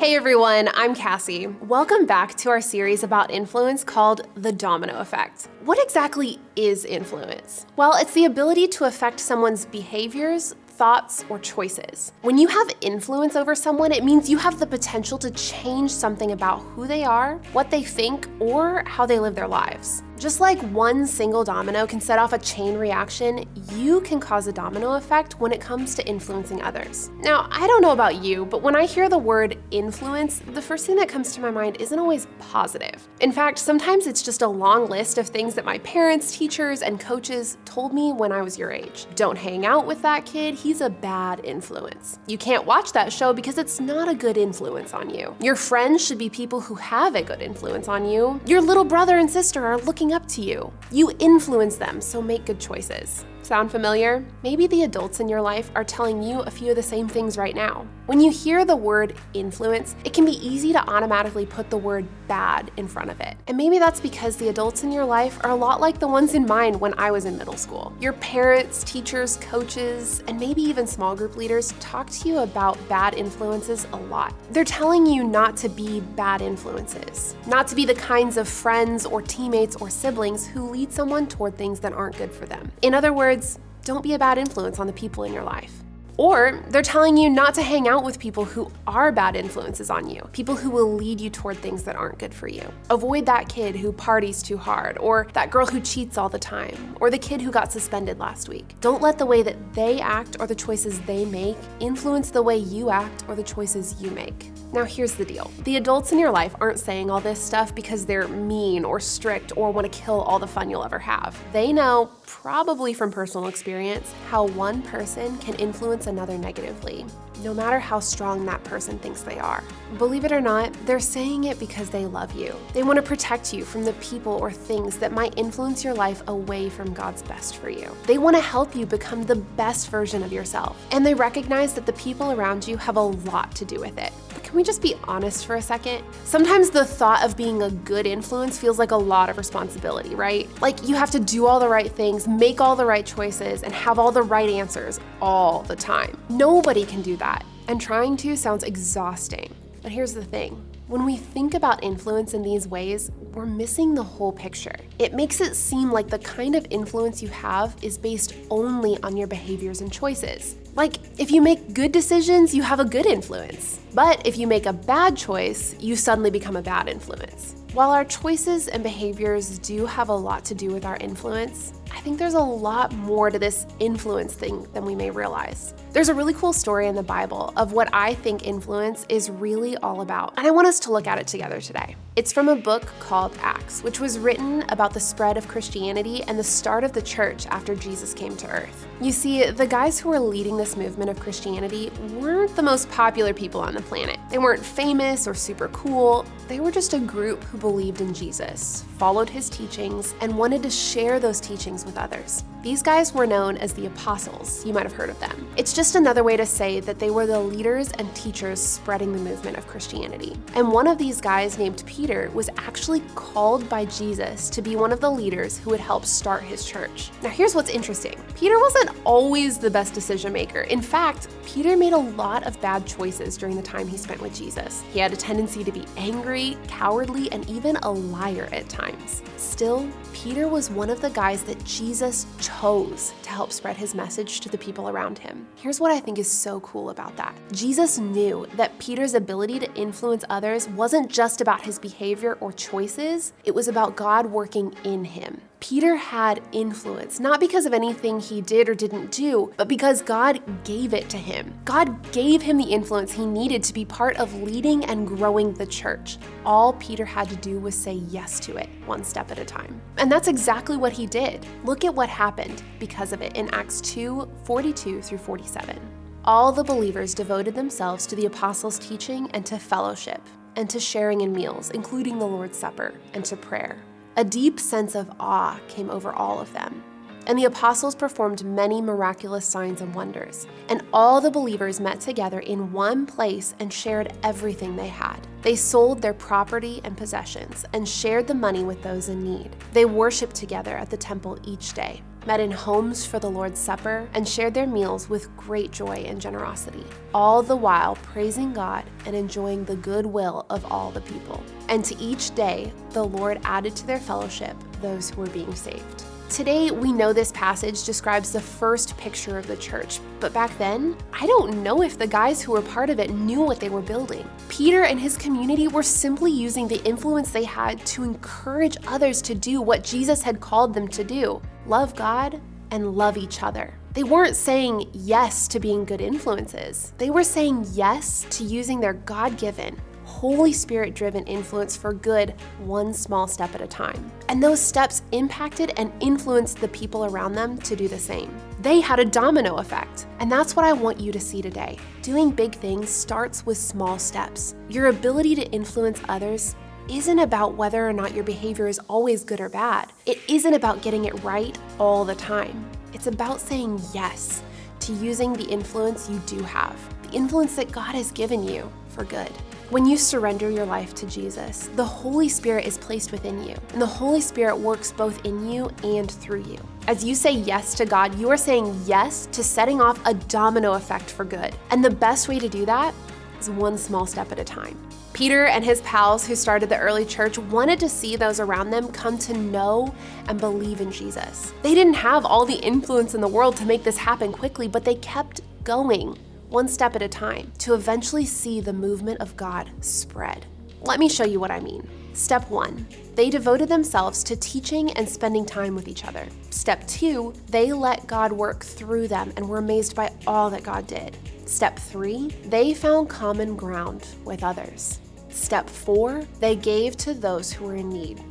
Hey everyone, I'm Cassie. Welcome back to our series about influence called The Domino Effect. What exactly is influence? Well, it's the ability to affect someone's behaviors, thoughts, or choices. When you have influence over someone, it means you have the potential to change something about who they are, what they think, or how they live their lives. Just like one single domino can set off a chain reaction, you can cause a domino effect when it comes to influencing others. Now, I don't know about you, but when I hear the word influence, the first thing that comes to my mind isn't always positive. In fact, sometimes it's just a long list of things that my parents, teachers, and coaches told me when I was your age. Don't hang out with that kid, he's a bad influence. You can't watch that show because it's not a good influence on you. Your friends should be people who have a good influence on you. Your little brother and sister are looking up to you. You influence them, so make good choices. Sound familiar? Maybe the adults in your life are telling you a few of the same things right now. When you hear the word influence, it can be easy to automatically put the word bad in front of it. And maybe that's because the adults in your life are a lot like the ones in mine when I was in middle school. Your parents, teachers, coaches, and maybe even small group leaders talk to you about bad influences a lot. They're telling you not to be bad influences, not to be the kinds of friends or teammates or siblings who lead someone toward things that aren't good for them. In other words, don't be a bad influence on the people in your life. Or they're telling you not to hang out with people who are bad influences on you, people who will lead you toward things that aren't good for you. Avoid that kid who parties too hard, or that girl who cheats all the time, or the kid who got suspended last week. Don't let the way that they act or the choices they make influence the way you act or the choices you make. Now here's the deal. The adults in your life aren't saying all this stuff because they're mean or strict or want to kill all the fun you'll ever have. They know, probably from personal experience, how one person can influence another negatively, no matter how strong that person thinks they are. Believe it or not, they're saying it because they love you. They want to protect you from the people or things that might influence your life away from God's best for you. They want to help you become the best version of yourself, and they recognize that the people around you have a lot to do with it. But can we just be honest for a second? Sometimes the thought of being a good influence feels like a lot of responsibility, right? Like you have to do all the right things, make all the right choices, and have all the right answers all the time. Nobody can do that, and trying to sounds exhausting. But here's the thing. When we think about influence in these ways, we're missing the whole picture. It makes it seem like the kind of influence you have is based only on your behaviors and choices. Like, if you make good decisions, you have a good influence. But if you make a bad choice, you suddenly become a bad influence. While our choices and behaviors do have a lot to do with our influence, I think there's a lot more to this influence thing than we may realize. There's a really cool story in the Bible of what I think influence is really all about, and I want us to look at it together today. It's from a book called Acts, which was written about the spread of Christianity and the start of the church after Jesus came to earth. You see, the guys who were leading this movement of Christianity weren't the most popular people on the planet. They weren't famous or super cool. They were just a group who believed in Jesus, followed his teachings, and wanted to share those teachings with others. These guys were known as the apostles. You might have heard of them. It's just another way to say that they were the leaders and teachers spreading the movement of Christianity. And one of these guys, named Peter, was actually called by Jesus to be one of the leaders who would help start his church. Now here's what's interesting. Peter wasn't always the best decision maker. In fact, Peter made a lot of bad choices during the time he spent with Jesus. He had a tendency to be angry, cowardly, and even a liar at times. Still, Peter was one of the guys that Jesus chose to help spread his message to the people around him. Here's what I think is so cool about that. Jesus knew that Peter's ability to influence others wasn't just about his behavior or choices, it was about God working in him. Peter had influence, not because of anything he did or didn't do, but because God gave it to him. God gave him the influence he needed to be part of leading and growing the church. All Peter had to do was say yes to it, one step at a time. And that's exactly what he did. Look at what happened because of it in Acts 2:42 through 47. All the believers devoted themselves to the apostles' teaching and to fellowship, and to sharing in meals, including the Lord's Supper, and to prayer. A deep sense of awe came over all of them. And the apostles performed many miraculous signs and wonders. And all the believers met together in one place and shared everything they had. They sold their property and possessions and shared the money with those in need. They worshiped together at the temple each day. met in homes for the Lord's Supper, and shared their meals with great joy and generosity, all the while praising God and enjoying the goodwill of all the people. And to each day, the Lord added to their fellowship those who were being saved. Today, we know this passage describes the first picture of the church, but back then, I don't know if the guys who were part of it knew what they were building. Peter and his community were simply using the influence they had to encourage others to do what Jesus had called them to do: love God and love each other. They weren't saying yes to being good influences. They were saying yes to using their God-given, Holy Spirit-driven influence for good, one small step at a time. And those steps impacted and influenced the people around them to do the same. They had a domino effect, and that's what I want you to see today. Doing big things starts with small steps. Your ability to influence others isn't about whether or not your behavior is always good or bad. It isn't about getting it right all the time. It's about saying yes to using the influence you do have, the influence that God has given you for good. When you surrender your life to Jesus, the Holy Spirit is placed within you, and the Holy Spirit works both in you and through you. As you say yes to God, you are saying yes to setting off a domino effect for good. And the best way to do that is one small step at a time. Peter and his pals who started the early church wanted to see those around them come to know and believe in Jesus. They didn't have all the influence in the world to make this happen quickly, but they kept going, one step at a time, to eventually see the movement of God spread. Let me show you what I mean. Step 1, they devoted themselves to teaching and spending time with each other. Step 2, they let God work through them and were amazed by all that God did. Step 3, they found common ground with others. Step 4, they gave to those who were in need,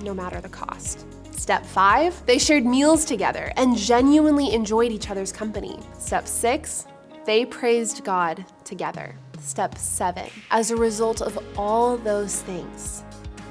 no matter the cost. Step 5, they shared meals together and genuinely enjoyed each other's company. Step 6, they praised God together. Step 7, as a result of all those things,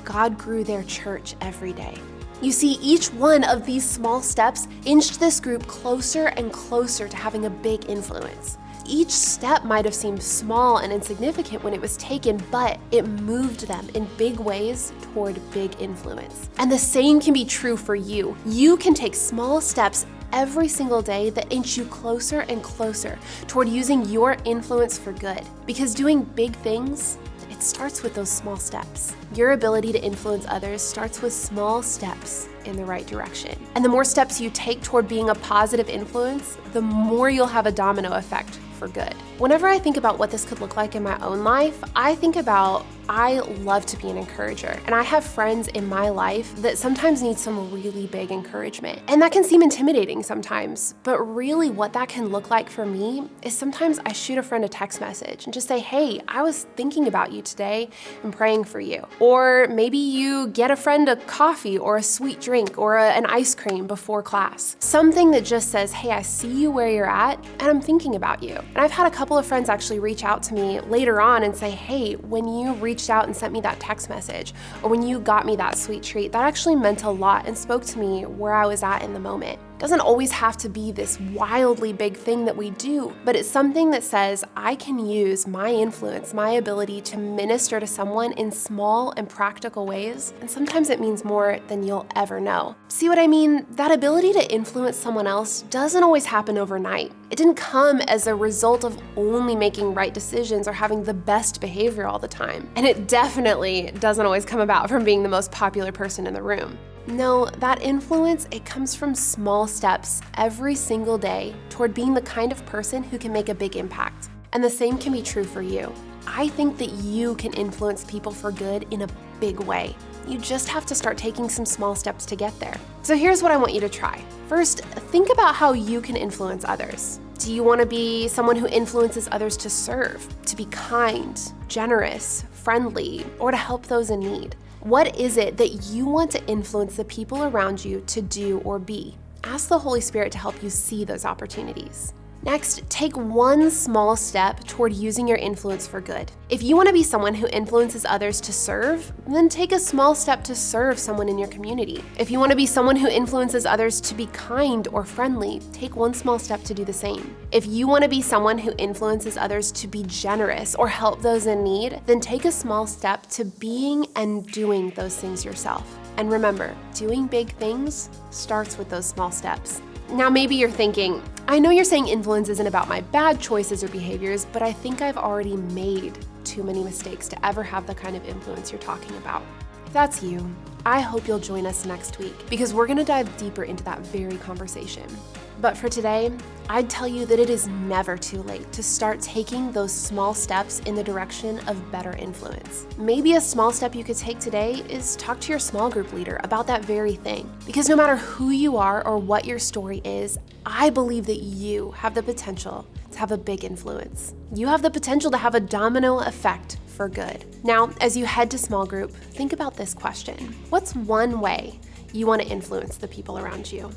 God grew their church every day. You see, each one of these small steps inched this group closer and closer to having a big influence. Each step might have seemed small and insignificant when it was taken, but it moved them in big ways toward big influence. And the same can be true for you. You can take small steps every single day that inch you closer and closer toward using your influence for good. Because doing big things, it starts with those small steps. Your ability to influence others starts with small steps in the right direction. And the more steps you take toward being a positive influence, the more you'll have a domino effect for good. Whenever I think about what this could look like in my own life, I love to be an encourager. And I have friends in my life that sometimes need some really big encouragement. And that can seem intimidating sometimes, but really what that can look like for me is sometimes I shoot a friend a text message and just say, hey, I was thinking about you today and praying for you. Or maybe you get a friend a coffee or a sweet drink or an ice cream before class. Something that just says, hey, I see you where you're at and I'm thinking about you. And I've had a couple of friends actually reach out to me later on and say, hey, when you reached out and sent me that text message, or when you got me that sweet treat, that actually meant a lot and spoke to me where I was at in the moment. It doesn't always have to be this wildly big thing that we do, but it's something that says I can use my influence, my ability to minister to someone in small and practical ways, and sometimes it means more than you'll ever know. See what I mean? That ability to influence someone else doesn't always happen overnight. It didn't come as a result of only making right decisions or having the best behavior all the time. And it definitely doesn't always come about from being the most popular person in the room. No, that influence, it comes from small steps every single day toward being the kind of person who can make a big impact. And the same can be true for you. I think that you can influence people for good in a big way. You just have to start taking some small steps to get there. So here's what I want you to try. First, think about how you can influence others. Do you want to be someone who influences others to serve, to be kind, generous, friendly, or to help those in need? What is it that you want to influence the people around you to do or be? Ask the Holy Spirit to help you see those opportunities. Next, take one small step toward using your influence for good. If you want to be someone who influences others to serve, then take a small step to serve someone in your community. If you want to be someone who influences others to be kind or friendly, take one small step to do the same. If you want to be someone who influences others to be generous or help those in need, then take a small step to being and doing those things yourself. And remember, doing big things starts with those small steps. Now, maybe you're thinking, I know you're saying influence isn't about my bad choices or behaviors, but I think I've already made too many mistakes to ever have the kind of influence you're talking about. If that's you, I hope you'll join us next week because we're going to dive deeper into that very conversation. But for today, I'd tell you that it is never too late to start taking those small steps in the direction of better influence. Maybe a small step you could take today is talk to your small group leader about that very thing. Because no matter who you are or what your story is, I believe that you have the potential to have a big influence. You have the potential to have a domino effect for good. Now, as you head to small group, think about this question. What's one way you want to influence the people around you?